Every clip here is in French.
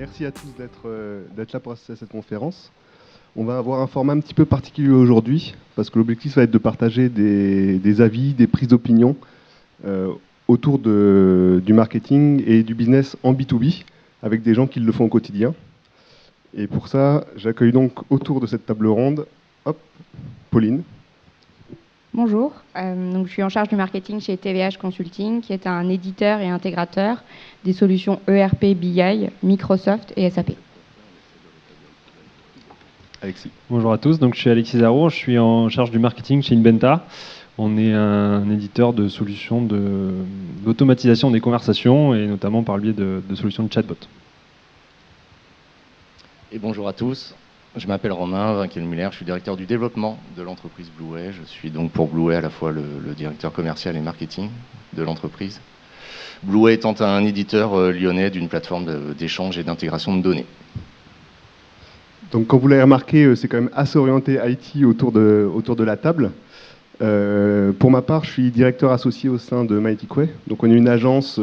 merci à tous d'être là pour assister à cette conférence. On va avoir un format un petit peu particulier aujourd'hui, parce que l'objectif va être de partager des avis, des prises d'opinion autour du marketing et du business en B2B, avec des gens qui le font au quotidien. Et pour ça, j'accueille donc autour de cette table ronde, Pauline. Bonjour, donc je suis en charge du marketing chez TVH Consulting, qui est un éditeur et intégrateur des solutions ERP, BI, Microsoft et SAP. Alexis. Bonjour à tous, donc je suis Alexis Zarro, je suis en charge du marketing chez Inventa. On est un éditeur de solutions d'automatisation des conversations et notamment par le biais de solutions de chatbot. Et bonjour à tous, je m'appelle Romain Winkelmuller, je suis directeur du développement de l'entreprise Blueway. Je suis donc pour Blueway à la fois le directeur commercial et marketing de l'entreprise. Blueway étant un éditeur lyonnais d'une plateforme d'échange et d'intégration de données. Donc comme vous l'avez remarqué, c'est quand même assez orienté IT autour de la table. Pour ma part, je suis directeur associé au sein de MightyQuay. Donc on est une agence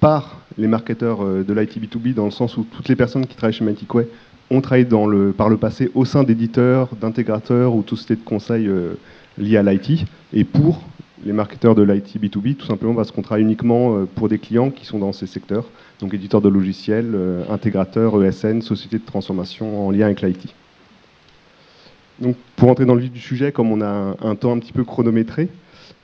par les marketeurs de l'IT B2B, dans le sens où toutes les personnes qui travaillent chez MightyQuay ont travaillé par le passé au sein d'éditeurs, d'intégrateurs ou de sociétés de conseil liées à l'IT. Et pour les marketeurs de l'IT B2B, tout simplement parce qu'on travaille uniquement pour des clients qui sont dans ces secteurs, donc éditeurs de logiciels, intégrateurs, ESN, sociétés de transformation en lien avec l'IT. Donc pour entrer dans le vif du sujet, comme on a un temps un petit peu chronométré,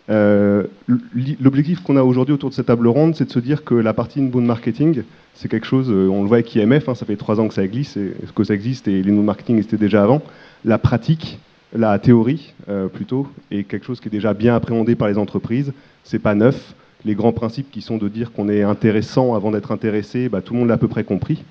l'objectif qu'on a aujourd'hui autour de cette table ronde, c'est de se dire que la partie inbound marketing, c'est quelque chose, on le voit avec IMF, ça fait 3 ans que ça existe et l'inbound marketing c'était déjà avant. La pratique, la théorie plutôt, est quelque chose qui est déjà bien appréhendé par les entreprises. C'est pas neuf. Les grands principes qui sont de dire qu'on est intéressant avant d'être intéressé, tout le monde l'a à peu près compris.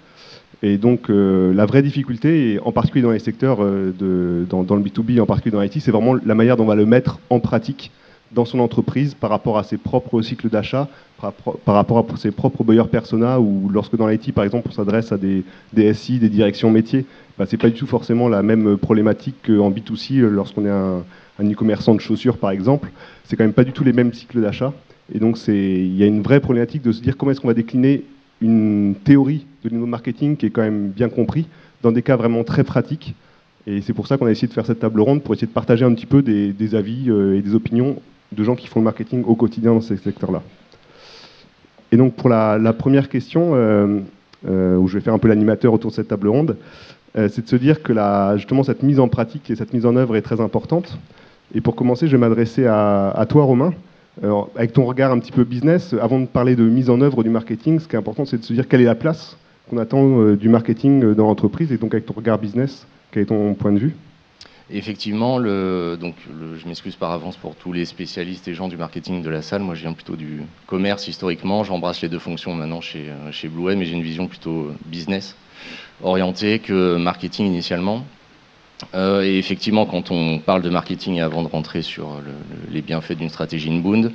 Et donc la vraie difficulté, et en particulier dans les secteurs, dans le B2B, en particulier dans l'IT, c'est vraiment la manière dont on va le mettre en pratique dans son entreprise par rapport à ses propres cycles d'achat, par rapport à ses propres buyer persona, ou lorsque dans l'IT, par exemple, on s'adresse à des SI, des directions métiers, c'est pas du tout forcément la même problématique qu'en B2C, lorsqu'on est un e-commerçant de chaussures, par exemple. C'est quand même pas du tout les mêmes cycles d'achat. Et donc il y a une vraie problématique de se dire comment est-ce qu'on va décliner une théorie de l'inbound marketing qui est quand même bien compris dans des cas vraiment très pratiques. Et c'est pour ça qu'on a essayé de faire cette table ronde, pour essayer de partager un petit peu des avis et des opinions de gens qui font le marketing au quotidien dans ces secteurs-là. Et donc pour la première question, où je vais faire un peu l'animateur autour de cette table ronde, c'est de se dire que justement cette mise en pratique et cette mise en œuvre est très importante. Et pour commencer, je vais m'adresser à toi, Romain. Alors, avec ton regard un petit peu business, avant de parler de mise en œuvre du marketing, ce qui est important, c'est de se dire quelle est la place qu'on attend du marketing dans l'entreprise, et donc avec ton regard business, quel est ton point de vue? Effectivement, je m'excuse par avance pour tous les spécialistes et gens du marketing de la salle. Moi, je viens plutôt du commerce historiquement. J'embrasse les deux fonctions maintenant chez Blueway, mais j'ai une vision plutôt business orientée que marketing initialement. Et effectivement, quand on parle de marketing, avant de rentrer sur les bienfaits d'une stratégie inbound,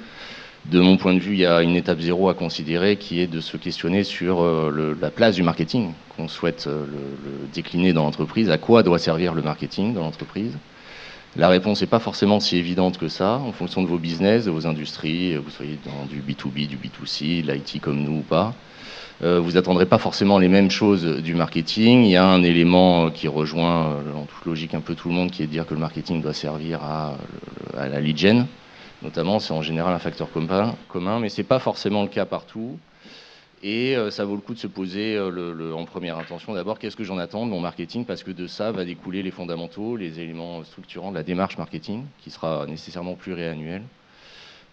de mon point de vue, il y a une étape zéro à considérer qui est de se questionner sur la place du marketing qu'on souhaite le décliner dans l'entreprise. À quoi doit servir le marketing dans l'entreprise? La réponse n'est pas forcément si évidente que ça, en fonction de vos business, de vos industries, vous soyez dans du B2B, du B2C, de l'IT comme nous ou pas. Vous n'attendrez pas forcément les mêmes choses du marketing. Il y a un élément qui rejoint en toute logique un peu tout le monde, qui est de dire que le marketing doit servir à la lead gen. Notamment, c'est en général un facteur commun, mais ce n'est pas forcément le cas partout. Et ça vaut le coup de se poser en première intention d'abord, qu'est-ce que j'en attends de mon marketing? Parce que de ça va découler les fondamentaux, les éléments structurants de la démarche marketing, qui sera nécessairement pluriannuelle.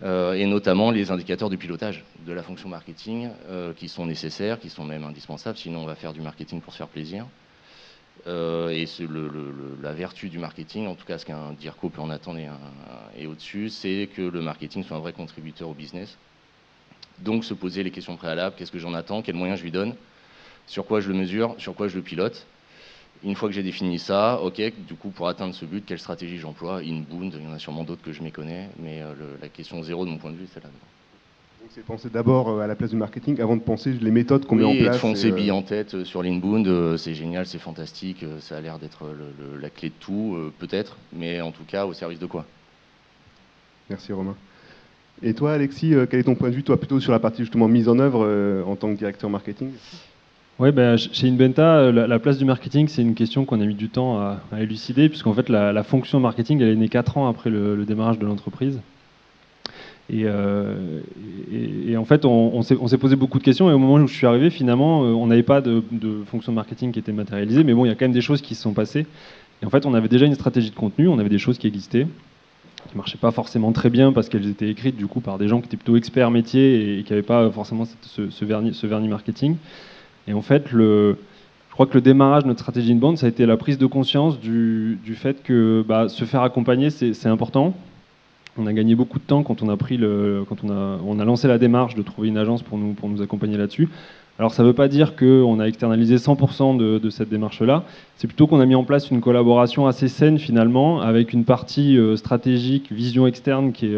Et notamment les indicateurs de pilotage de la fonction marketing qui sont nécessaires, qui sont même indispensables, sinon on va faire du marketing pour se faire plaisir. Et la vertu du marketing, en tout cas ce qu'un DIRCO peut en attendre et au-dessus, c'est que le marketing soit un vrai contributeur au business. Donc se poser les questions préalables, qu'est-ce que j'en attends, quels moyens je lui donne, sur quoi je le mesure, sur quoi je le pilote. Une fois que j'ai défini ça, ok, du coup pour atteindre ce but, quelle stratégie j'emploie? Inbound, il y en a sûrement d'autres que je méconnais, mais la question zéro de mon point de vue, c'est là. Donc c'est penser d'abord à la place du marketing avant de penser les méthodes qu'on met en place. Oui, de foncer billes en tête sur l'inbound, c'est génial, c'est fantastique, ça a l'air d'être la clé de tout, peut-être, mais en tout cas au service de quoi? Merci Romain. Et toi Alexis, quel est ton point de vue, toi plutôt sur la partie justement mise en œuvre en tant que directeur marketing? Ouais, bah, chez Inventa, la place du marketing, c'est une question qu'on a mis du temps à élucider, puisqu'en fait, la fonction marketing, elle est née 4 ans après le démarrage de l'entreprise. Et en fait, on s'est posé beaucoup de questions, et au moment où je suis arrivé, finalement, on n'avait pas de fonction de marketing qui était matérialisée, mais bon, il y a quand même des choses qui se sont passées. Et en fait, on avait déjà une stratégie de contenu, on avait des choses qui existaient, qui marchaient pas forcément très bien parce qu'elles étaient écrites du coup par des gens qui étaient plutôt experts métiers et qui n'avaient pas forcément ce vernis marketing. Et en fait, je crois que le démarrage de notre stratégie inbound, ça a été la prise de conscience du fait que se faire accompagner, c'est important. On a gagné beaucoup de temps quand on a lancé la démarche de trouver une agence pour nous accompagner là-dessus. Alors ça ne veut pas dire qu'on a externalisé 100% de cette démarche-là, c'est plutôt qu'on a mis en place une collaboration assez saine finalement, avec une partie stratégique, vision externe qui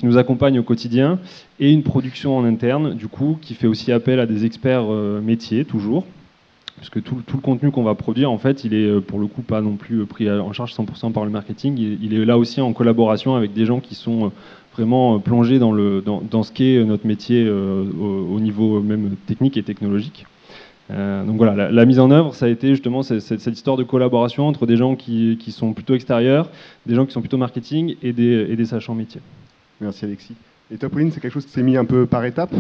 nous accompagne au quotidien, et une production en interne, du coup, qui fait aussi appel à des experts métiers, toujours, puisque tout le contenu qu'on va produire, en fait, il est pour le coup pas non plus pris en charge 100% par le marketing, il est là aussi en collaboration avec des gens qui sont vraiment plongés dans ce qu'est notre métier au niveau même technique et technologique. Donc voilà, la mise en œuvre, ça a été justement cette histoire de collaboration entre des gens qui sont plutôt extérieurs, des gens qui sont plutôt marketing et des sachants métiers. Merci Alexis. Et toi, Pauline, c'est quelque chose qui s'est mis un peu par étapes?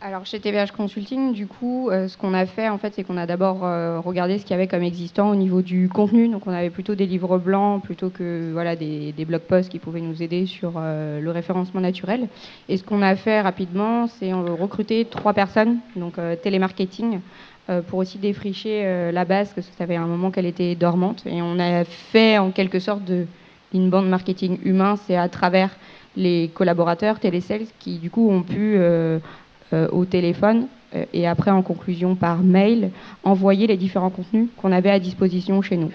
Alors chez TVH Consulting, du coup, ce qu'on a fait en fait, c'est qu'on a d'abord regardé ce qu'il y avait comme existant au niveau du contenu. Donc on avait plutôt des livres blancs plutôt que voilà des blog posts qui pouvaient nous aider sur le référencement naturel. Et ce qu'on a fait rapidement, c'est recruter 3 personnes, donc télémarketing, pour aussi défricher la base, parce que ça fait un moment qu'elle était dormante. Et on a fait en quelque sorte de l'inbound marketing humain, c'est à travers les collaborateurs télésales qui du coup ont pu au téléphone et après en conclusion par mail, envoyer les différents contenus qu'on avait à disposition chez nous.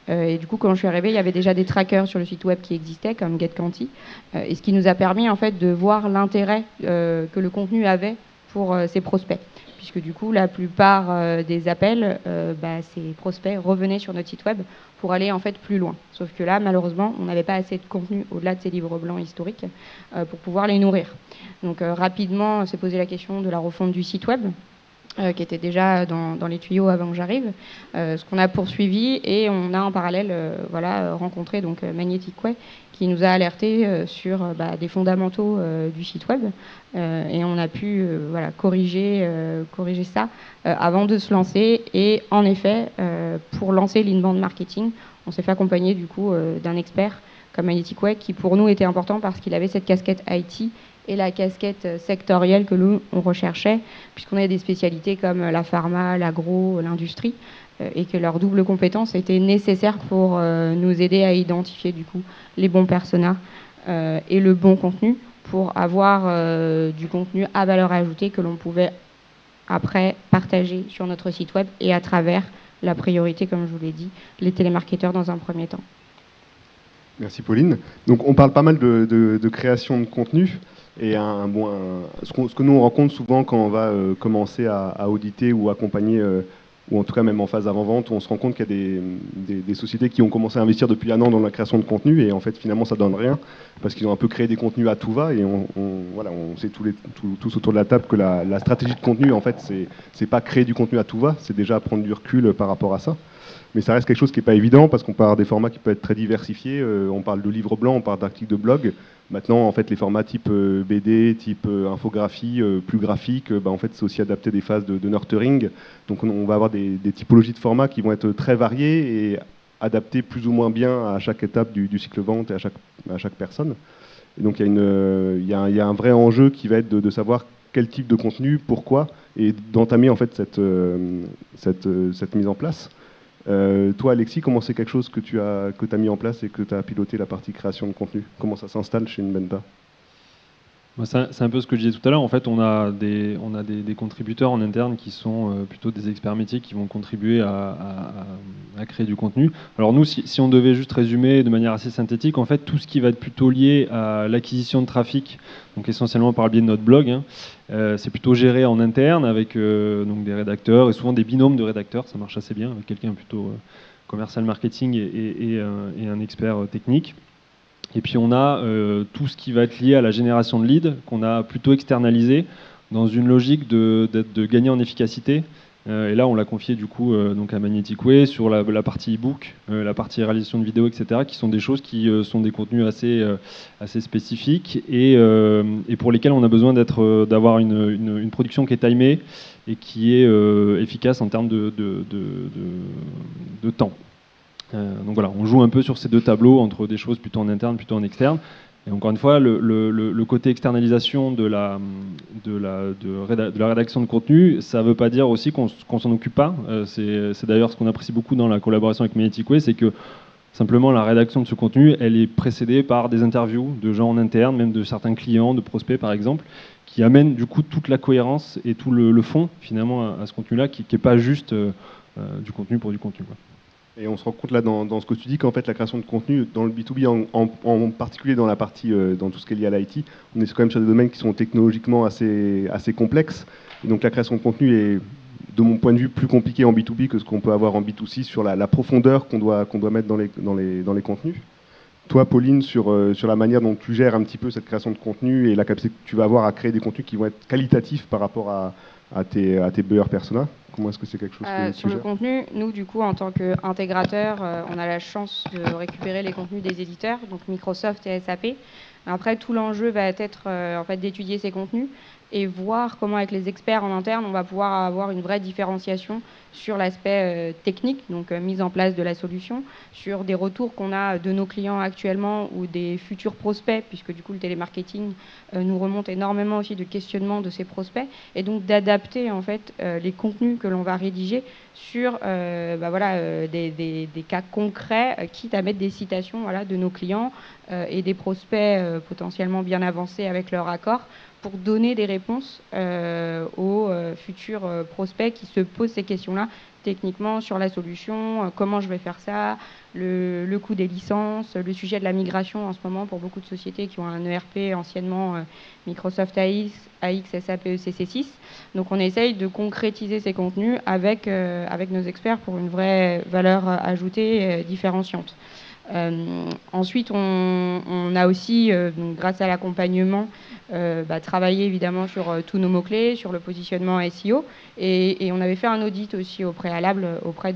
Et du coup, quand je suis arrivée, il y avait déjà des trackers sur le site web qui existaient, comme GetQuanti, et ce qui nous a permis en fait de voir l'intérêt que le contenu avait pour ses prospects. Puisque du coup, la plupart des appels, ces prospects revenaient sur notre site web pour aller en fait plus loin. Sauf que là, malheureusement, on n'avait pas assez de contenu au-delà de ces livres blancs historiques pour pouvoir les nourrir. Donc rapidement, on s'est posé la question de la refonte du site web, qui était déjà dans les tuyaux avant que j'arrive, ce qu'on a poursuivi, et on a en parallèle rencontré donc Magnetic Way, qui nous a alerté sur des fondamentaux du site web, et on a pu corriger ça avant de se lancer. Et en effet, pour lancer l'inbound marketing, on s'est fait accompagner du coup d'un expert comme Magnetic Way, qui pour nous était important parce qu'il avait cette casquette IT et la casquette sectorielle que nous, on recherchait, puisqu'on a des spécialités comme la pharma, l'agro, l'industrie, et que leur double compétence était nécessaire pour nous aider à identifier du coup les bons personas et le bon contenu pour avoir du contenu à valeur ajoutée que l'on pouvait après partager sur notre site web et à travers la priorité, comme je vous l'ai dit, les télémarketeurs dans un premier temps. Merci Pauline. Donc on parle pas mal de création de contenu. Et ce que nous on rencontre souvent quand on va commencer à auditer ou accompagner, ou en tout cas même en phase d'avant-vente, on se rend compte qu'il y a des sociétés qui ont commencé à investir depuis 1 an dans la création de contenu, et en fait finalement ça donne rien, parce qu'ils ont un peu créé des contenus à tout va, et on sait tous autour de la table que la stratégie de contenu, en fait, c'est pas créer du contenu à tout va, c'est déjà prendre du recul par rapport à ça. Mais ça reste quelque chose qui n'est pas évident, parce qu'on parle des formats qui peuvent être très diversifiés. On parle de livres blancs, on parle d'articles de blog. Maintenant, en fait, les formats type BD, type infographie, plus graphique, en fait, c'est aussi adapté des phases de nurturing. Donc on va avoir des typologies de formats qui vont être très variées et adaptés plus ou moins bien à chaque étape du cycle vente et à chaque personne. Et donc il y a un vrai enjeu qui va être de savoir quel type de contenu, pourquoi, et d'entamer en fait cette mise en place. Toi, Alexis, comment c'est quelque chose que tu as mis en place et que tu as piloté la partie création de contenu? Comment ça s'installe chez Inventa? C'est un peu ce que je disais tout à l'heure. En fait, on a des contributeurs en interne qui sont plutôt des experts métiers qui vont contribuer à créer du contenu. Alors nous, si on devait juste résumer de manière assez synthétique, en fait, tout ce qui va être plutôt lié à l'acquisition de trafic, donc essentiellement par le biais de notre blog, c'est plutôt géré en interne avec donc des rédacteurs, et souvent des binômes de rédacteurs. Ça marche assez bien avec quelqu'un plutôt commercial marketing et un expert technique. Et puis on a tout ce qui va être lié à la génération de leads qu'on a plutôt externalisé. dans une logique de gagner en efficacité. Et là, on l'a confié du coup donc à Magnetic Way sur la partie e-book, la partie réalisation de vidéos, etc., qui sont des choses qui sont des contenus assez spécifiques et pour lesquels on a besoin d'avoir une production qui est timée et qui est efficace en termes de temps. Donc voilà, on joue un peu sur ces deux tableaux entre des choses plutôt en interne, plutôt en externe. Et encore une fois, le côté externalisation de la rédaction de contenu, ça ne veut pas dire aussi qu'on s'en occupe pas. C'est d'ailleurs ce qu'on apprécie beaucoup dans la collaboration avec Magnetic Way, c'est que simplement la rédaction de ce contenu, elle est précédée par des interviews de gens en interne, même de certains clients, de prospects par exemple, qui amènent du coup toute la cohérence et tout le fond finalement à ce contenu-là, qui n'est pas juste du contenu pour du contenu, quoi. Et on se rend compte là dans ce que tu dis qu'en fait la création de contenu dans le B2B en particulier dans la partie dans tout ce qui est lié à l'IT, on est quand même sur des domaines qui sont technologiquement assez complexes. Et donc la création de contenu est de mon point de vue plus compliquée en B2B que ce qu'on peut avoir en B2C sur la profondeur qu'on doit mettre dans les contenus. Toi Pauline, sur la manière dont tu gères un petit peu cette création de contenu et la capacité que tu vas avoir à créer des contenus qui vont être qualitatifs par rapport à tes buyer persona. Comment est-ce que c'est quelque chose que tu Sur le gères ? contenu, nous, du coup, en tant qu'intégrateur, on a la chance de récupérer les contenus des éditeurs, donc Microsoft et SAP. Après, tout l'enjeu va être en fait, d'étudier ces contenus et voir comment, avec les experts en interne, on va pouvoir avoir une vraie différenciation sur l'aspect technique, donc mise en place de la solution, sur des retours qu'on a de nos clients actuellement ou des futurs prospects, puisque du coup le télémarketing nous remonte énormément aussi de questionnements de ces prospects, et donc d'adapter en fait les contenus que l'on va rédiger sur des cas concrets, quitte à mettre des citations de nos clients et des prospects potentiellement bien avancés avec leur accord, pour donner des réponses aux futurs prospects qui se posent ces questions-là techniquement sur la solution, comment je vais faire ça, le coût des licences, le sujet de la migration en ce moment pour beaucoup de sociétés qui ont un ERP anciennement Microsoft AX, SAP ECC6. Donc on essaye de concrétiser ces contenus avec nos experts pour une vraie valeur ajoutée différenciante. Ensuite, on a aussi, donc, grâce à l'accompagnement, travaillé évidemment sur tous nos mots-clés, sur le positionnement SEO, et on avait fait un audit aussi au préalable auprès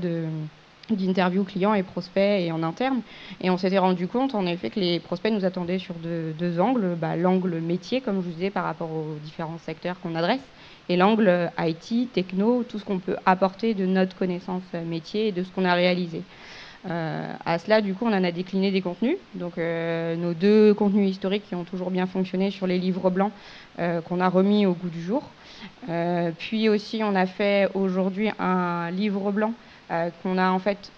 d'interviews clients et prospects et en interne, et on s'était rendu compte en effet que les prospects nous attendaient sur deux angles, l'angle métier, comme je vous disais, par rapport aux différents secteurs qu'on adresse, et l'angle IT, techno, tout ce qu'on peut apporter de notre connaissance métier et de ce qu'on a réalisé. À cela, du coup, on en a décliné des contenus. Donc, nos deux contenus historiques qui ont toujours bien fonctionné sur les livres blancs qu'on a remis au goût du jour. Puis aussi, on a fait aujourd'hui un livre blanc qu'on a en fait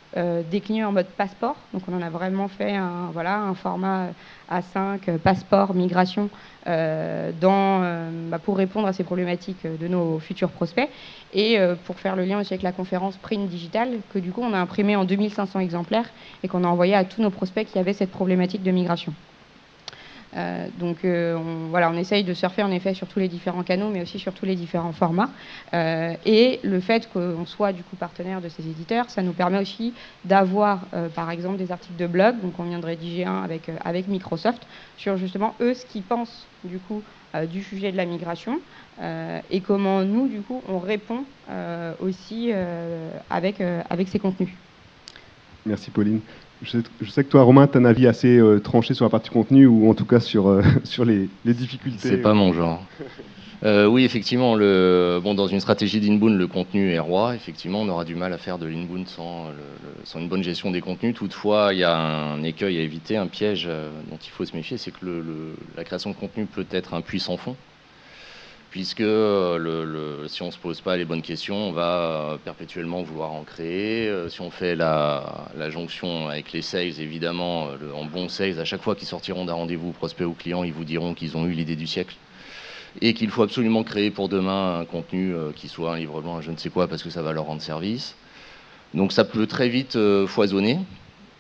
décliné en mode passeport. Donc, on en a vraiment fait un format A5, passeport, migration, pour répondre à ces problématiques de nos futurs prospects. Et pour faire le lien aussi avec la conférence Print Digital, que du coup on a imprimé en 2500 exemplaires et qu'on a envoyé à tous nos prospects qui avaient cette problématique de migration. On essaye de surfer en effet sur tous les différents canaux, mais aussi sur tous les différents formats. Et le fait qu'on soit du coup partenaire de ces éditeurs, ça nous permet aussi d'avoir par exemple des articles de blog. Donc on vient de rédiger un avec Microsoft sur justement eux ce qu'ils pensent du coup du sujet de la migration et comment nous du coup on répond aussi avec ces contenus. Merci Pauline. Je sais que toi, Romain, tu as un avis assez tranché sur la partie contenu ou en tout cas sur les difficultés. C'est pas mon genre. Oui, effectivement, dans une stratégie d'inbound, le contenu est roi. Effectivement, on aura du mal à faire de l'inbound sans une bonne gestion des contenus. Toutefois, il y a un écueil à éviter, un piège dont il faut se méfier, c'est que la création de contenu peut être un puits sans fond. Puisque si on ne se pose pas les bonnes questions, on va perpétuellement vouloir en créer. Si on fait la jonction avec les sales, évidemment, en bon sales, à chaque fois qu'ils sortiront d'un rendez-vous prospect ou client, ils vous diront qu'ils ont eu l'idée du siècle et qu'il faut absolument créer pour demain un contenu qui soit un livre blanc, je ne sais quoi, parce que ça va leur rendre service. Donc ça peut très vite foisonner,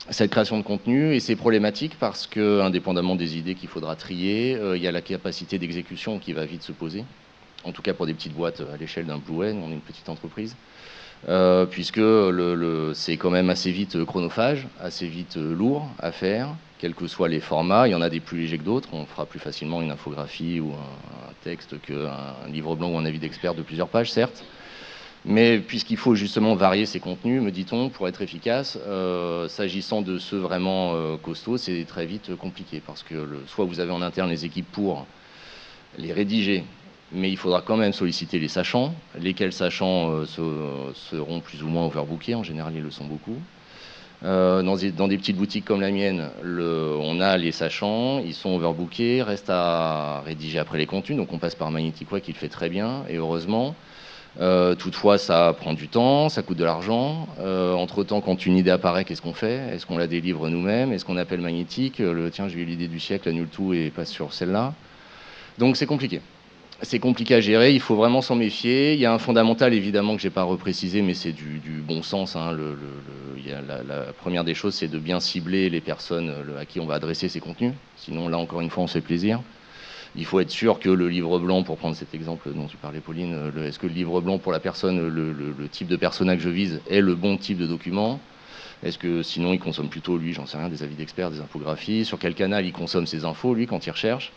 cette création de contenu, et c'est problématique parce que, indépendamment des idées qu'il faudra trier, il y a la capacité d'exécution qui va vite se poser. En tout cas pour des petites boîtes à l'échelle d'un Blue Hen, on est une petite entreprise, puisque c'est quand même assez vite chronophage, assez vite lourd à faire, quels que soient les formats. Il y en a des plus légers que d'autres. On fera plus facilement une infographie ou un texte qu'un livre blanc ou un avis d'expert de plusieurs pages, certes. Mais puisqu'il faut justement varier ces contenus, me dit-on, pour être efficace, s'agissant de ceux vraiment costauds, c'est très vite compliqué. Parce que soit vous avez en interne les équipes pour les rédiger, mais il faudra quand même solliciter les sachants, lesquels sachants seront plus ou moins overbookés, en général ils le sont beaucoup. Dans des petites boutiques comme la mienne, on a les sachants, ils sont overbookés, reste à rédiger après les contenus, donc on passe par Magnetic Way qui le fait très bien, et heureusement. Toutefois, ça prend du temps, ça coûte de l'argent. Entre-temps, quand une idée apparaît, qu'est-ce qu'on fait? Est-ce qu'on la délivre nous-mêmes? Est-ce qu'on appelle Magnetic? Tiens, j'ai eu l'idée du siècle, annule tout et passe sur celle-là. Donc c'est compliqué. C'est compliqué à gérer, il faut vraiment s'en méfier. Il y a un fondamental, évidemment, que je n'ai pas reprécisé, mais c'est du bon sens. Hein. La première des choses, c'est de bien cibler les personnes à qui on va adresser ces contenus. Sinon, là, encore une fois, on se fait plaisir. Il faut être sûr que le livre blanc, pour prendre cet exemple dont tu parlais, Pauline, est-ce que le livre blanc pour la personne, le type de persona que je vise, est le bon type de document? Est-ce que sinon il consomme plutôt, lui, j'en sais rien, des avis d'experts, des infographies? Sur quel canal il consomme ses infos, lui, quand il recherche?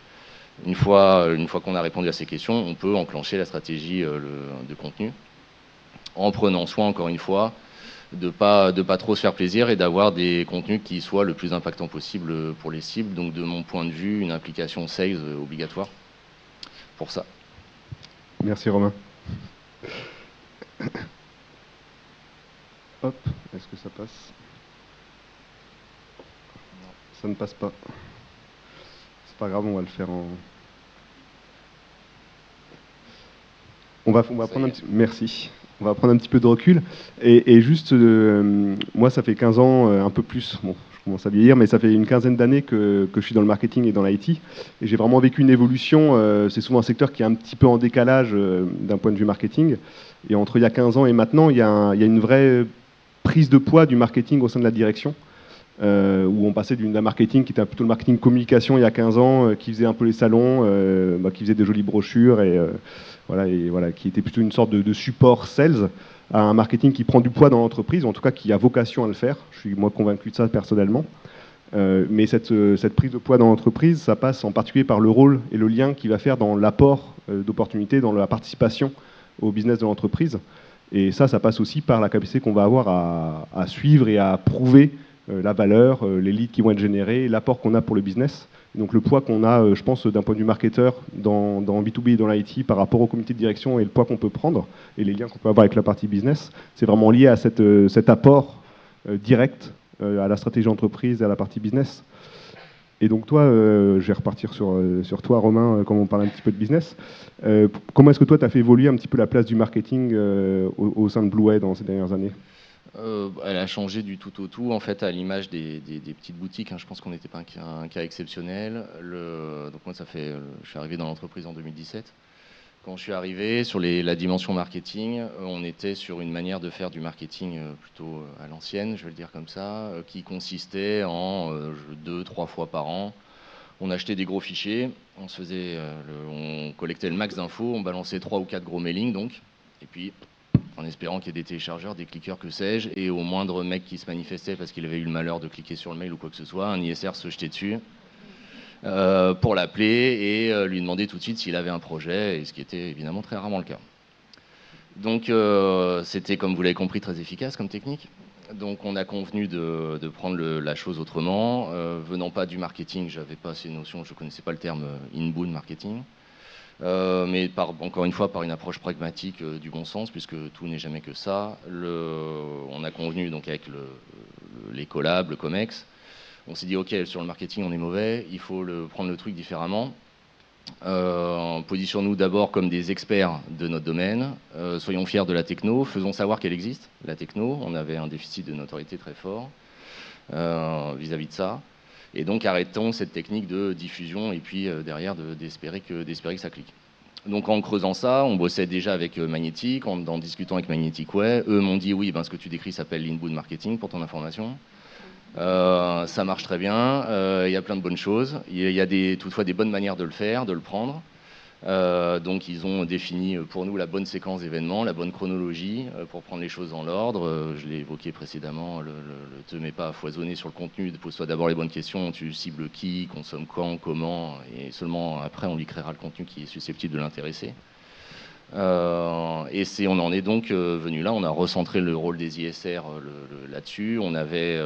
Une fois qu'on a répondu à ces questions, on peut enclencher la stratégie de contenu en prenant soin, encore une fois, de pas trop se faire plaisir et d'avoir des contenus qui soient le plus impactants possible pour les cibles. Donc de mon point de vue, une implication sales obligatoire pour ça. Merci Romain. Hop, est-ce que ça passe? Ça ne passe pas. C'est pas grave, on va le faire en... On va prendre un petit... Merci. On va prendre un petit peu de recul. Et juste, moi, ça fait 15 ans, un peu plus, bon, je commence à vieillir, mais ça fait une quinzaine d'années que je suis dans le marketing et dans l'IT. Et j'ai vraiment vécu une évolution. C'est souvent un secteur qui est un petit peu en décalage d'un point de vue marketing. Et entre il y a 15 ans et maintenant, il y a une vraie prise de poids du marketing au sein de la direction. Où on passait d'un marketing qui était plutôt le marketing communication il y a 15 ans, qui faisait un peu les salons, qui faisait des jolies brochures et qui était plutôt une sorte de support sales, à un marketing qui prend du poids dans l'entreprise, en tout cas qui a vocation à le faire. Je suis moi convaincu de ça personnellement. Mais cette prise de poids dans l'entreprise, ça passe en particulier par le rôle et le lien qu'il va faire dans l'apport d'opportunités, dans la participation au business de l'entreprise. Et ça passe aussi par la capacité qu'on va avoir à suivre et à prouver la valeur, les leads qui vont être générés, l'apport qu'on a pour le business. Donc le poids qu'on a, je pense, d'un point de vue marketeur dans B2B et dans l'IT par rapport au comité de direction et le poids qu'on peut prendre et les liens qu'on peut avoir avec la partie business, c'est vraiment lié à cet apport direct à la stratégie d'entreprise et à la partie business. Et donc toi, je vais repartir sur toi, Romain, comme on parle un petit peu de business. Comment est-ce que toi, tu as fait évoluer un petit peu la place du marketing au sein de Blueway dans ces dernières années ? Elle a changé du tout au tout, en fait, à l'image des petites boutiques. Hein. Je pense qu'on n'était pas un cas exceptionnel. Donc moi, je suis arrivé dans l'entreprise en 2017. Quand je suis arrivé sur la dimension marketing, on était sur une manière de faire du marketing plutôt à l'ancienne, je vais le dire comme ça, qui consistait en 2-3 fois par an. On achetait des gros fichiers, on collectait le max d'infos, on balançait 3 ou 4 gros mailings, donc, et puis en espérant qu'il y ait des téléchargeurs, des cliqueurs, que sais-je, et au moindre mec qui se manifestait parce qu'il avait eu le malheur de cliquer sur le mail ou quoi que ce soit, un ISR se jetait dessus pour l'appeler et lui demander tout de suite s'il avait un projet, et ce qui était évidemment très rarement le cas. Donc c'était, comme vous l'avez compris, très efficace comme technique. Donc on a convenu de prendre la chose autrement. Venant pas du marketing, j'avais pas ces notions, je connaissais pas le terme inbound marketing. Mais encore une fois par une approche pragmatique du bon sens, puisque tout n'est jamais que ça. On a convenu donc avec les collabs, le COMEX, on s'est dit ok, sur le marketing on est mauvais, il faut prendre le truc différemment. Positionnons-nous d'abord comme des experts de notre domaine, soyons fiers de la techno, faisons savoir qu'elle existe, la techno. On avait un déficit de notoriété très fort vis-à-vis de ça. Et donc arrêtons cette technique de diffusion et puis derrière d'espérer que ça clique. Donc en creusant ça, on bossait déjà avec Magnetic, en discutant avec Magnetic Way. Eux m'ont dit oui, ce que tu décris s'appelle l'inbound marketing pour ton information. Ça marche très bien, il y a plein de bonnes choses. Il y a toutefois des bonnes manières de le faire, de le prendre. Donc ils ont défini pour nous la bonne séquence d'événements, la bonne chronologie pour prendre les choses dans l'ordre. Je l'ai évoqué précédemment, te mets pas à foisonner sur le contenu, pose-toi d'abord les bonnes questions, tu cibles qui, consomme quand, comment, et seulement après on lui créera le contenu qui est susceptible de l'intéresser. Et on en est donc venu là, on a recentré le rôle des ISR là-dessus. On avait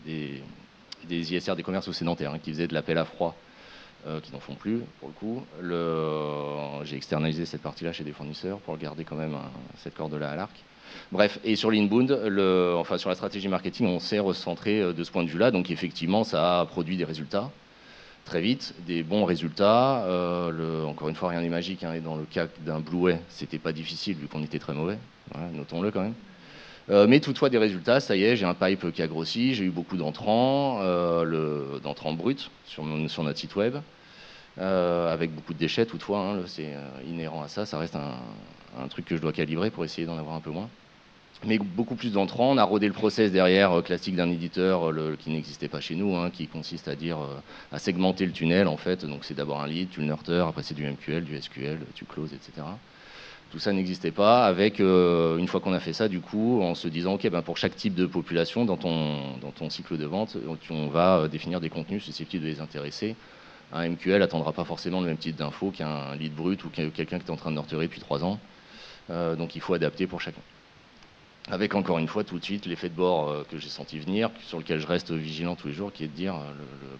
des ISR, des commerces aux sédentaires, qui faisaient de l'appel à froid, qui n'en font plus pour le coup. J'ai externalisé cette partie-là chez des fournisseurs pour garder quand même cette corde-là à l'arc. Bref, et sur l'inbound, enfin sur la stratégie marketing, on s'est recentré de ce point de vue-là. Donc effectivement, ça a produit des résultats très vite, des bons résultats. Encore une fois, rien n'est magique. Et dans le cas d'un Blueway, c'était pas difficile vu qu'on était très mauvais. Voilà, notons-le quand même. Mais toutefois des résultats, ça y est, j'ai un pipe qui a grossi, j'ai eu beaucoup d'entrants, d'entrants bruts sur notre site web. Avec beaucoup de déchets toutefois, c'est inhérent à ça, ça reste un truc que je dois calibrer pour essayer d'en avoir un peu moins. Mais beaucoup plus d'entrants, on a rodé le process derrière classique d'un éditeur qui n'existait pas chez nous, qui consiste à segmenter le tunnel en fait. Donc c'est d'abord un lead, tu le nurture, après c'est du MQL, du SQL, tu closes, etc. Tout ça n'existait pas, avec une fois qu'on a fait ça, du coup, en se disant, ok, pour chaque type de population, dans ton cycle de vente, on va définir des contenus susceptibles de les intéresser. Un MQL attendra pas forcément le même type d'info qu'un lead brut ou quelqu'un qui est en train de nurturer depuis 3 ans. Donc il faut adapter pour chacun. Avec encore une fois tout de suite l'effet de bord que j'ai senti venir, sur lequel je reste vigilant tous les jours, qui est de dire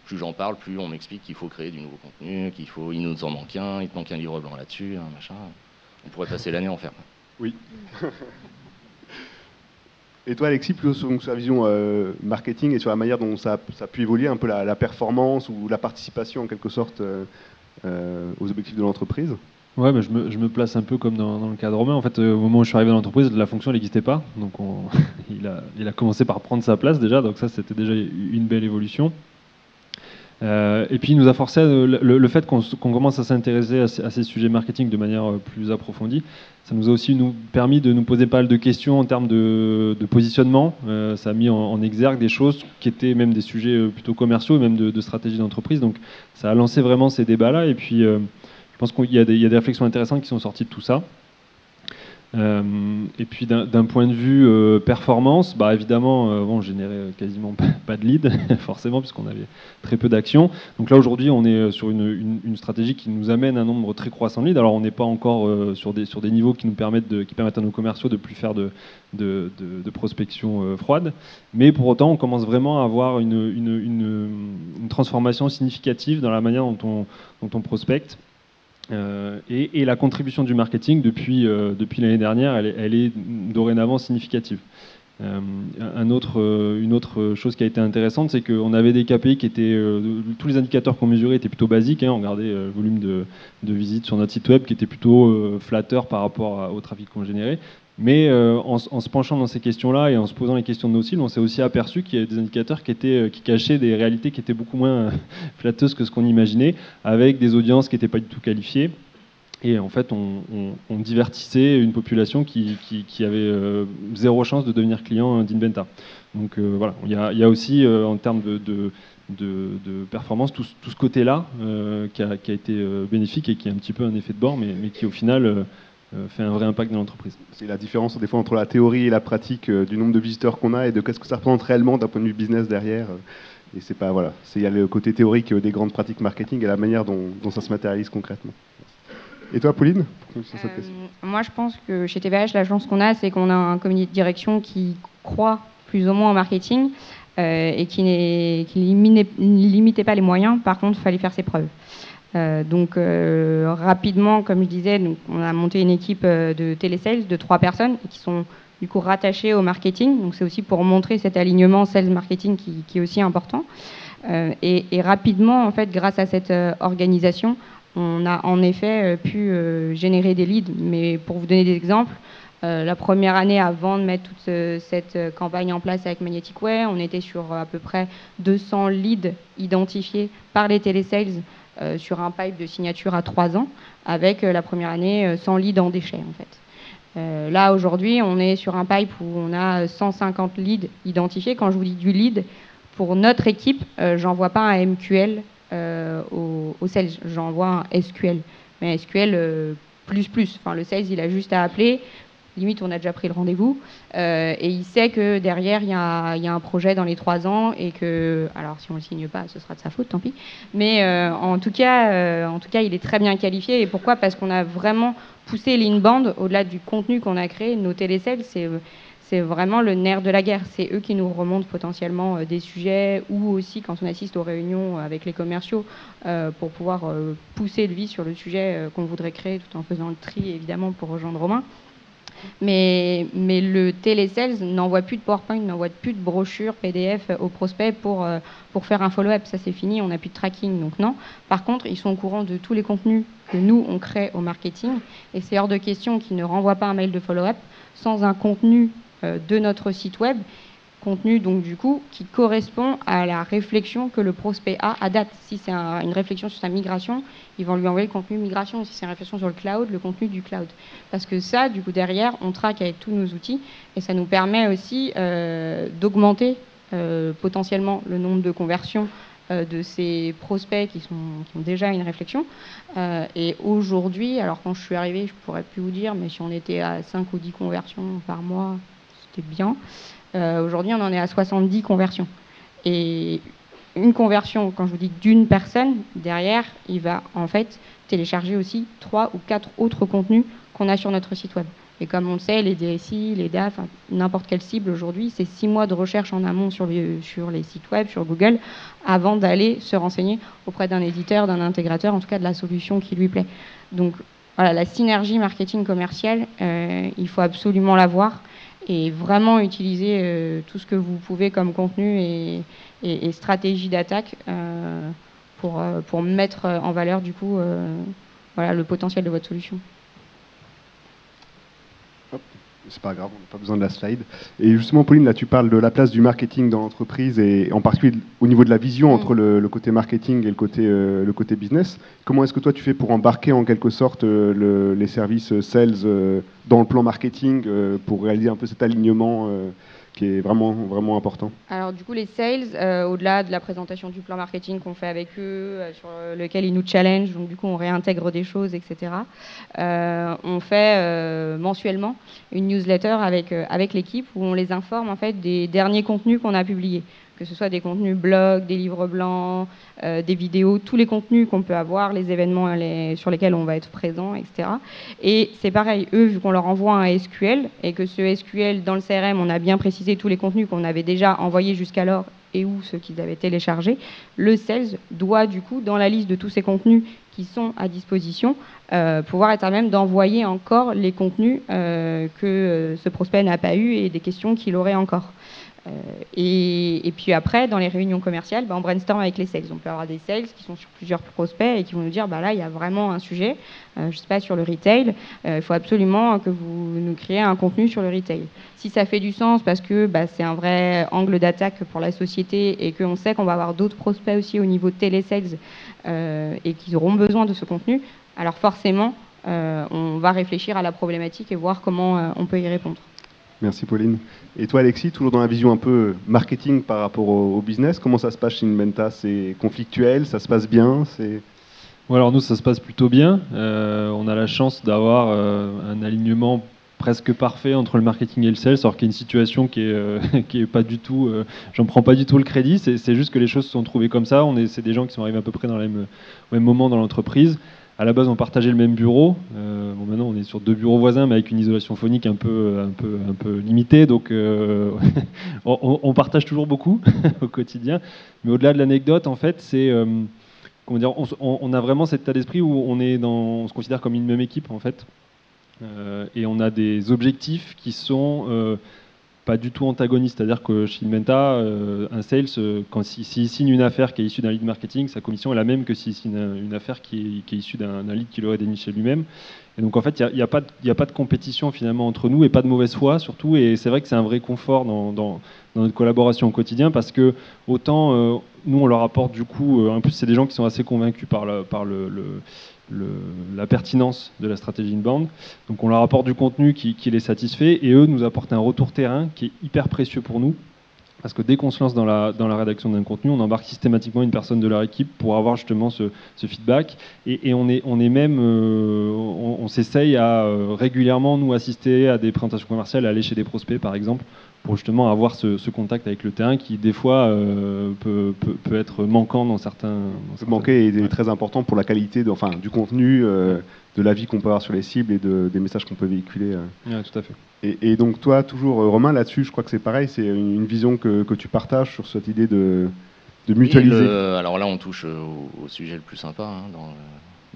plus j'en parle, plus on m'explique qu'il faut créer du nouveau contenu, il nous en manque un, il te manque un livre blanc là-dessus, machin. On pourrait passer l'année à en faire. Oui. Et toi, Alexis, plutôt sur sa vision marketing et sur la manière dont ça a pu évoluer un peu la performance ou la participation en quelque sorte aux objectifs de l'entreprise? Ouais, mais je me place un peu comme dans le cas de Romain. En fait, au moment où je suis arrivé dans l'entreprise, la fonction n'existait pas. Donc il a commencé par prendre sa place déjà. Donc ça, c'était déjà une belle évolution. Et puis il nous a forcé le fait qu'on commence à s'intéresser à ces sujets marketing de manière plus approfondie. Ça nous a aussi permis de nous poser pas mal de questions en termes de positionnement. Ça a mis en exergue des choses qui étaient même des sujets plutôt commerciaux, même de stratégie d'entreprise. Donc ça a lancé vraiment ces débats-là. Et puis je pense qu'il y a des réflexions intéressantes qui sont sorties de tout ça. Et puis d'un point de vue performance, évidemment, on générait quasiment pas de lead, forcément, puisqu'on avait très peu d'actions. Donc là, aujourd'hui, on est sur une stratégie qui nous amène un nombre très croissant de leads. Alors, on n'est pas encore sur des niveaux qui permettent à nos commerciaux de plus faire de prospection froide. Mais pour autant, on commence vraiment à avoir une transformation significative dans la manière dont on prospecte. Et la contribution du marketing depuis l'année dernière, elle est dorénavant significative. Une autre chose qui a été intéressante, c'est qu'on avait des KPI qui étaient, tous les indicateurs qu'on mesurait étaient plutôt basiques. On regardait le volume de visites sur notre site web qui était plutôt flatteur par rapport au trafic qu'on générait. Mais en se penchant dans ces questions-là et en se posant les questions de nos cibles, on s'est aussi aperçu qu'il y avait des indicateurs qui cachaient des réalités qui étaient beaucoup moins flatteuses que ce qu'on imaginait, avec des audiences qui n'étaient pas du tout qualifiées. Et en fait, on divertissait une population qui avait zéro chance de devenir client d'Inventa. Donc voilà, il y a aussi en termes de performance tout ce côté-là qui a été bénéfique et qui est un petit peu un effet de bord, mais qui au final fait un vrai impact dans l'entreprise. C'est la différence des fois entre la théorie et la pratique du nombre de visiteurs qu'on a et de qu'est-ce que ça représente réellement d'un point de vue business derrière. Et c'est pas voilà, il y a le côté théorique des grandes pratiques marketing et la manière dont ça se matérialise concrètement. Et toi, Pauline, moi, je pense que chez TVH, la chance qu'on a, c'est qu'on a un comité de direction qui croit plus ou moins au marketing et qui ne limitait pas les moyens. Par contre, il fallait faire ses preuves. Donc rapidement, comme je disais, on a monté une équipe de télésales de 3 personnes qui sont du coup rattachées au marketing. Donc c'est aussi pour montrer cet alignement sales-marketing qui est aussi important. Et rapidement, en fait, grâce à cette organisation, on a en effet pu générer des leads. Mais pour vous donner des exemples, la première année avant de mettre toute cette campagne en place avec Magnetic Way, on était sur à peu près 200 leads identifiés par les télésales sur un pipe de signature à 3 ans, avec la première année 100 leads en déchets en fait. Là aujourd'hui, on est sur un pipe où on a 150 leads identifiés. Quand je vous dis du lead, pour notre équipe, j'envoie pas un MQL au sales. J'envoie un SQL. Mais SQL plus. Enfin, le sales, il a juste à appeler. Limite, on a déjà pris le rendez-vous. Et il sait que derrière, il y a un projet dans les 3 ans et que, alors si on ne le signe pas, ce sera de sa faute, tant pis. Mais en tout cas, il est très bien qualifié. Et pourquoi ? Parce qu'on a vraiment poussé l'inbound au-delà du contenu qu'on a créé. Nos télésales, c'est vraiment le nerf de la guerre. C'est eux qui nous remontent potentiellement des sujets ou aussi quand on assiste aux réunions avec les commerciaux pour pouvoir pousser le vis sur le sujet qu'on voudrait créer tout en faisant le tri, évidemment, pour rejoindre Romain. Mais le télésales n'envoie plus de PowerPoint, n'envoie plus de brochures PDF aux prospects pour faire un follow-up. Ça, c'est fini, on n'a plus de tracking, donc non. Par contre, ils sont au courant de tous les contenus que nous, on crée au marketing. Et c'est hors de question qu'ils ne renvoient pas un mail de follow-up sans un contenu de notre site web. Contenu, donc, du coup, qui correspond à la réflexion que le prospect a à date. Si c'est une réflexion sur sa migration, ils vont lui envoyer le contenu migration. Si c'est une réflexion sur le cloud, le contenu du cloud. Parce que ça, du coup, derrière, on traque avec tous nos outils et ça nous permet aussi d'augmenter potentiellement le nombre de conversions de ces prospects qui ont déjà une réflexion. Et aujourd'hui, alors quand je suis arrivée, je pourrais plus vous dire, mais si on était à 5 ou 10 conversions par mois, c'était bien. Aujourd'hui, on en est à 70 conversions. Et une conversion, quand je vous dis d'une personne, derrière, il va en fait télécharger aussi 3 ou 4 autres contenus qu'on a sur notre site web. Et comme on le sait, les DSI, les DAF, n'importe quelle cible aujourd'hui, c'est 6 mois de recherche en amont sur les sites web, sur Google, avant d'aller se renseigner auprès d'un éditeur, d'un intégrateur, en tout cas de la solution qui lui plaît. Donc voilà, la synergie marketing commercial, il faut absolument l'avoir. Et vraiment utiliser tout ce que vous pouvez comme contenu et stratégie d'attaque pour mettre en valeur du coup voilà, le potentiel de votre solution. Hop, c'est pas grave, on n'a pas besoin de la slide. Et justement, Pauline, là tu parles de la place du marketing dans l'entreprise et en particulier au niveau de la vision entre le côté marketing et le côté business. Comment est-ce que toi tu fais pour embarquer en quelque sorte les services sales dans le plan marketing pour réaliser un peu cet alignement qui est vraiment, vraiment important? Alors du coup, les sales, au-delà de la présentation du plan marketing qu'on fait avec eux, sur lequel ils nous challenge, donc du coup on réintègre des choses, etc. On fait mensuellement une newsletter avec l'équipe où on les informe en fait des derniers contenus qu'on a publiés, que ce soit des contenus blogs, des livres blancs, des vidéos, tous les contenus qu'on peut avoir, les événements sur lesquels on va être présent, etc. Et c'est pareil, eux, vu qu'on leur envoie un SQL et que ce SQL, dans le CRM, on a bien précisé tous les contenus qu'on avait déjà envoyés jusqu'alors et ou ceux qu'ils avaient téléchargés, le sales doit du coup, dans la liste de tous ces contenus qui sont à disposition, pouvoir être à même d'envoyer encore les contenus que ce prospect n'a pas eu et des questions qu'il aurait encore. Et puis après, dans les réunions commerciales, on brainstorm avec les sales. On peut avoir des sales qui sont sur plusieurs prospects et qui vont nous dire, là, il y a vraiment un sujet, je ne sais pas, sur le retail, il faut absolument que vous nous créez un contenu sur le retail. Si ça fait du sens parce que c'est un vrai angle d'attaque pour la société et qu'on sait qu'on va avoir d'autres prospects aussi au niveau de télésales et qu'ils auront besoin de ce contenu, alors forcément, on va réfléchir à la problématique et voir comment on peut y répondre. Merci Pauline. Et toi Alexis, toujours dans la vision un peu marketing par rapport au business, comment ça se passe chez Inmenta? C'est conflictuel, ça se passe bien? Bon, alors nous, ça se passe plutôt bien. On a la chance d'avoir un alignement presque parfait entre le marketing et le sales, alors qu'il y a une situation qui est pas du tout, j'en prends pas du tout le crédit, c'est juste que les choses se sont trouvées comme ça. C'est des gens qui sont arrivés à peu près au même moment dans l'entreprise. À la base, on partageait le même bureau. Maintenant, on est sur 2 bureaux voisins, mais avec une isolation phonique un peu limitée. Donc, on partage toujours beaucoup au quotidien. Mais au-delà de l'anecdote, en fait, c'est comment dire, on a vraiment cet état d'esprit où on se considère comme une même équipe, en fait. Et on a des objectifs qui sont pas du tout antagonistes. C'est-à-dire que chez Inmenta, un sales, s'il signe une affaire qui est issue d'un lead marketing, sa commission est la même que s'il signe une affaire qui est issue d'un lead qu'il aurait déniché lui-même. Et donc en fait, il n'y a pas de compétition finalement entre nous et pas de mauvaise foi surtout. Et c'est vrai que c'est un vrai confort dans notre collaboration au quotidien parce que autant nous on leur apporte du coup, en plus c'est des gens qui sont assez convaincus par la pertinence de la stratégie inbound. Donc on leur apporte du contenu qui les satisfait et eux nous apportent un retour terrain qui est hyper précieux pour nous Parce que dès qu'on se lance dans la rédaction d'un contenu, on embarque systématiquement une personne de leur équipe pour avoir justement ce feedback. Et on est même, on s'essaye à régulièrement nous assister à des présentations commerciales, à aller chez des prospects par exemple, pour justement avoir ce contact avec le terrain qui des fois peut être manquant dans certains. Manquer est très important pour la qualité du contenu, de l'avis qu'on peut avoir sur les cibles et des messages qu'on peut véhiculer. Ouais, tout à fait. Et donc toi, toujours Romain, là-dessus, je crois que c'est pareil, c'est une vision que tu partages sur cette idée de mutualiser. Oui, alors là, on touche au sujet le plus sympa dans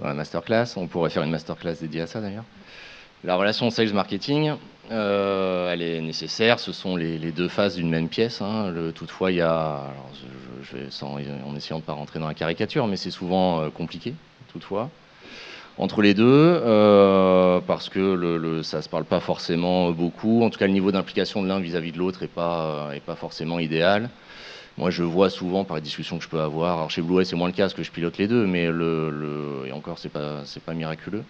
la masterclass. On pourrait faire une masterclass dédiée à ça d'ailleurs. La relation sales-marketing, elle est nécessaire. Ce sont les deux faces d'une même pièce. Toutefois, il y a, alors je vais en essayant de ne pas rentrer dans la caricature, mais c'est souvent compliqué, toutefois. Entre les deux, parce que ça ne se parle pas forcément beaucoup. En tout cas, le niveau d'implication de l'un vis-à-vis de l'autre n'est pas forcément idéal. Moi, je vois souvent par les discussions que je peux avoir. Alors chez Blueway, c'est moins le cas parce que je pilote les deux, mais et encore, c'est pas miraculeux.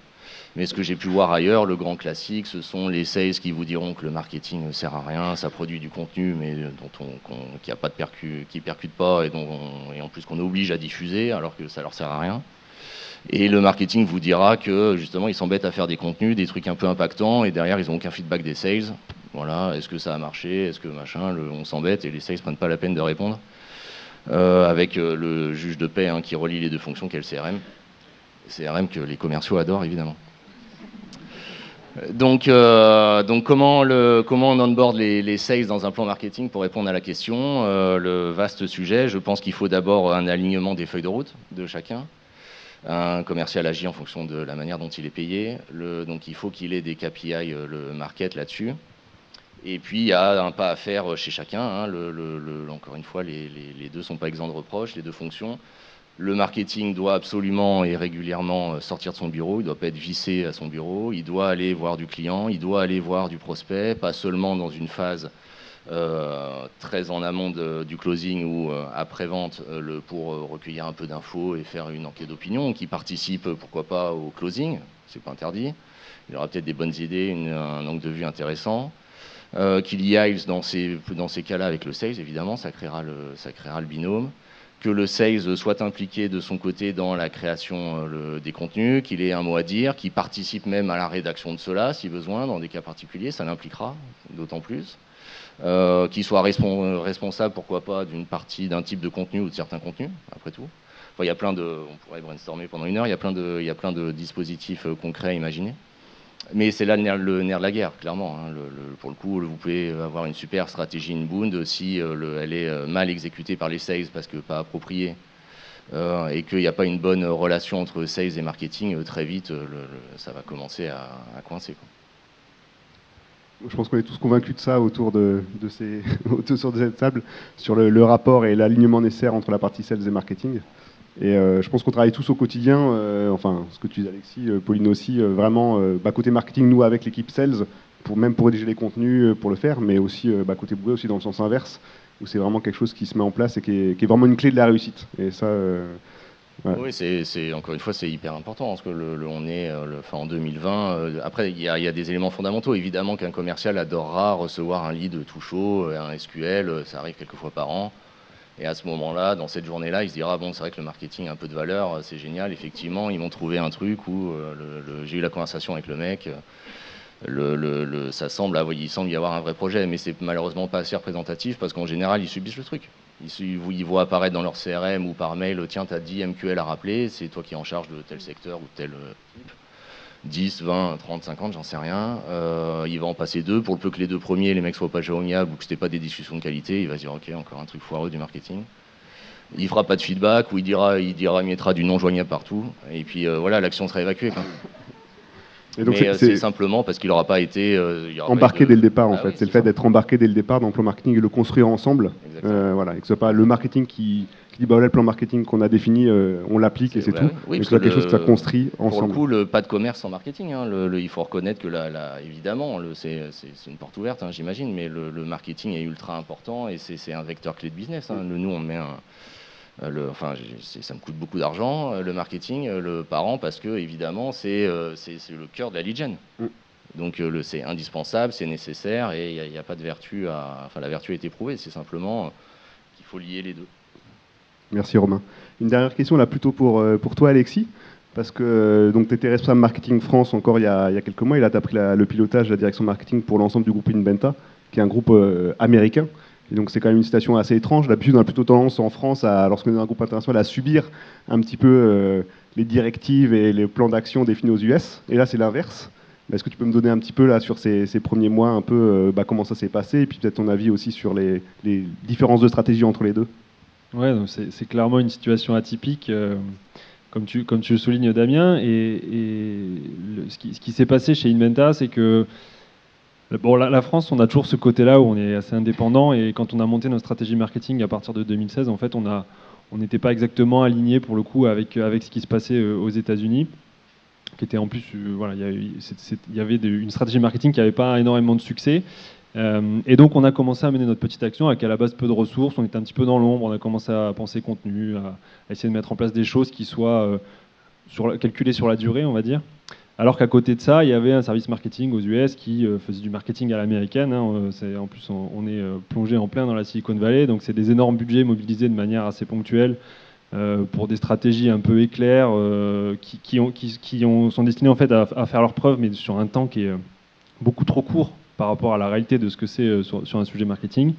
Mais ce que j'ai pu voir ailleurs, le grand classique, ce sont les sales qui vous diront que le marketing ne sert à rien, ça produit du contenu, mais qui percute pas et en plus qu'on oblige à diffuser, alors que ça leur sert à rien. Et le marketing vous dira que justement ils s'embêtent à faire des contenus, des trucs un peu impactants, et derrière ils n'ont aucun feedback des sales. Voilà, est-ce que ça a marché, est-ce que machin, on s'embête et les sales prennent pas la peine de répondre. Avec le juge de paix qui relie les deux fonctions qu'est le CRM. CRM que les commerciaux adorent évidemment. Donc comment on onboard les sales dans un plan marketing pour répondre à la question, le vaste sujet. Je pense qu'il faut d'abord un alignement des feuilles de route de chacun. Un commercial agit en fonction de la manière dont il est payé. Donc il faut qu'il ait des KPI, le market là-dessus. Et puis il y a un pas à faire chez chacun. Encore une fois, les deux ne sont pas exempts de reproches, les deux fonctions. Le marketing doit absolument et régulièrement sortir de son bureau. Il ne doit pas être vissé à son bureau. Il doit aller voir du client, il doit aller voir du prospect, pas seulement dans une phase très en amont du closing ou après-vente pour recueillir un peu d'infos et faire une enquête d'opinion, qui participe, pourquoi pas, au closing, c'est pas interdit. Il aura peut-être des bonnes idées, un angle de vue intéressant. Qu'il y aille dans ces cas-là avec le sales, évidemment, ça créera le binôme. Que le sales soit impliqué de son côté dans la création des contenus, qu'il ait un mot à dire, qu'il participe même à la rédaction de cela, si besoin, dans des cas particuliers, ça l'impliquera d'autant plus. Qu'il soit responsable, pourquoi pas, d'une partie, d'un type de contenu ou de certains contenus, après tout. Enfin, on pourrait brainstormer pendant une heure, il y a plein de dispositifs concrets à imaginer. Mais c'est là le nerf de la guerre, clairement. Pour le coup, vous pouvez avoir une super stratégie inbound si elle est mal exécutée par les sales parce que pas appropriée et qu'il n'y a pas une bonne relation entre sales et marketing, très vite, ça va commencer à coincer, quoi. Je pense qu'on est tous convaincus de ça autour de cette table, sur le rapport et l'alignement nécessaire entre la partie sales et marketing. Et je pense qu'on travaille tous au quotidien, ce que tu dis Alexis, Pauline aussi, vraiment côté marketing, nous avec l'équipe sales, même pour rédiger les contenus, pour le faire, mais aussi côté Blueway aussi dans le sens inverse, où c'est vraiment quelque chose qui se met en place et qui est vraiment une clé de la réussite. Et ça, ouais. Oui, encore une fois, c'est hyper important, parce que on est en 2020. Après, il y a des éléments fondamentaux. Évidemment qu'un commercial adorera recevoir un lead tout chaud, un SQL, ça arrive quelques fois par an. Et à ce moment-là, dans cette journée-là, il se dira, bon, c'est vrai que le marketing a un peu de valeur, c'est génial, effectivement, ils m'ont trouvé un truc où j'ai eu la conversation avec le mec, il semble y avoir un vrai projet, mais c'est malheureusement pas assez représentatif parce qu'en général, ils subissent le truc. Ils voient apparaître dans leur CRM ou par mail, tiens, t'as 10 MQL à rappeler, c'est toi qui es en charge de tel secteur ou tel type. 10, 20, 30, 50, j'en sais rien. Il va en passer 2. Pour le peu que les 2 premiers, les mecs soient pas joignables ou que c'était pas des discussions de qualité, il va se dire ok, encore un truc foireux du marketing. Il fera pas de feedback ou il mettra du non joignable partout. Et puis voilà, l'action sera évacuée, quoi. Et donc c'est simplement parce qu'il n'aura pas été embarqué dès le départ, en fait. C'est le fait d'être embarqué dès le départ dans le plan marketing et le construire ensemble. Voilà, et que ce soit pas le marketing qui dit voilà, le plan marketing qu'on a défini, on l'applique et c'est tout. Oui, mais que ce soit quelque chose que ça construit ensemble. Pour le coup, pas de commerce sans marketing. Il faut reconnaître que évidemment, c'est une porte ouverte, j'imagine, mais le marketing est ultra important et c'est un vecteur clé de business. Nous, on met ça me coûte beaucoup d'argent, le marketing, par an, parce que évidemment, c'est le cœur de la lead gen. Donc c'est indispensable, c'est nécessaire, et il n'y a pas de vertu à... Enfin, la vertu est éprouvée, c'est simplement qu'il faut lier les deux. Merci Romain. Une dernière question là plutôt pour toi Alexis, parce que tu étais responsable marketing France encore il y a quelques mois, et là tu as pris le pilotage de la direction marketing pour l'ensemble du groupe Inventa, qui est un groupe américain. Et donc c'est quand même une situation assez étrange. D'habitude on a plutôt tendance en France, lorsqu'on est dans un groupe international, à subir un petit peu les directives et les plans d'action définis aux US, et là c'est l'inverse. Est-ce que tu peux me donner un petit peu là sur ces premiers mois, un peu comment ça s'est passé, et puis peut-être ton avis aussi sur les différences de stratégie entre les deux? Ouais, donc c'est clairement une situation atypique, comme tu le soulignes Damien, et ce qui s'est passé chez Inventa, c'est que bon, la France, on a toujours ce côté-là où on est assez indépendant, et quand on a monté notre stratégie marketing à partir de 2016, en fait, on n'était pas exactement aligné pour le coup avec ce qui se passait aux États-Unis, qui était en plus, voilà, il y avait une stratégie marketing qui n'avait pas énormément de succès. Et donc on a commencé à mener notre petite action avec à la base peu de ressources, on était un petit peu dans l'ombre, on a commencé à penser contenu, à essayer de mettre en place des choses qui soient calculées sur la durée, on va dire. Alors qu'à côté de ça, il y avait un service marketing aux US qui faisait du marketing à l'américaine. Hein. En plus, on est plongé en plein dans la Silicon Valley, donc c'est des énormes budgets mobilisés de manière assez ponctuelle pour des stratégies un peu éclairs qui sont destinées en fait à faire leurs preuves, mais sur un temps qui est beaucoup trop court par rapport à la réalité de ce que c'est sur un sujet marketing.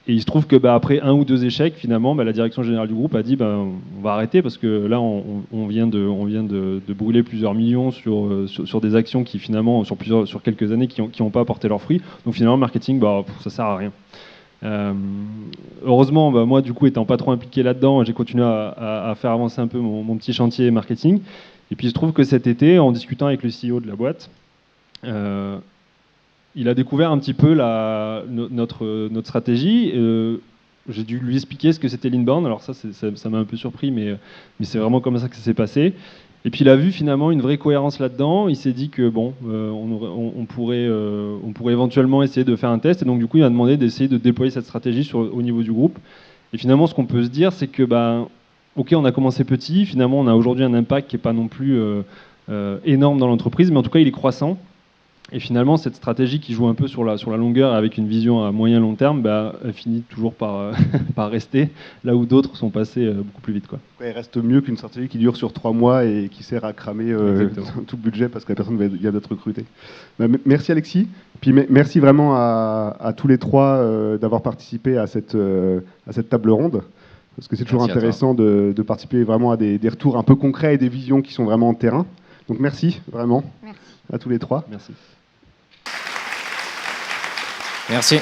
Et il se trouve que après 1 ou 2 échecs, finalement, la direction générale du groupe a dit on va arrêter parce que là, on vient de brûler plusieurs millions sur des actions qui finalement, sur quelques années, qui n'ont pas apporté leurs fruits. Donc finalement, le marketing, ça sert à rien. Heureusement, moi, du coup, étant pas trop impliqué là-dedans, j'ai continué à faire avancer un peu mon petit chantier marketing. Et puis il se trouve que cet été, en discutant avec le CEO de la boîte, il a découvert un petit peu notre stratégie. J'ai dû lui expliquer ce que c'était l'inbound. Alors ça m'a un peu surpris, mais c'est vraiment comme ça que ça s'est passé. Et puis il a vu finalement une vraie cohérence là-dedans. Il s'est dit que on pourrait éventuellement essayer de faire un test. Et donc du coup, il a demandé d'essayer de déployer cette stratégie au niveau du groupe. Et finalement, ce qu'on peut se dire, c'est que ok, on a commencé petit. Finalement, on a aujourd'hui un impact qui n'est pas non plus énorme dans l'entreprise, mais en tout cas, il est croissant. Et finalement, cette stratégie qui joue un peu sur la longueur avec une vision à moyen-long terme, elle finit toujours par rester là où d'autres sont passés beaucoup plus vite. Elle reste mieux qu'une stratégie qui dure sur 3 mois et qui sert à cramer tout le budget parce que la personne vient d'être recrutée. Merci Alexis. Puis merci vraiment à tous les 3 d'avoir participé à cette table ronde. Parce que c'est toujours intéressant de participer vraiment à des retours un peu concrets et des visions qui sont vraiment en terrain. Donc merci vraiment à tous les 3. Merci. Merci.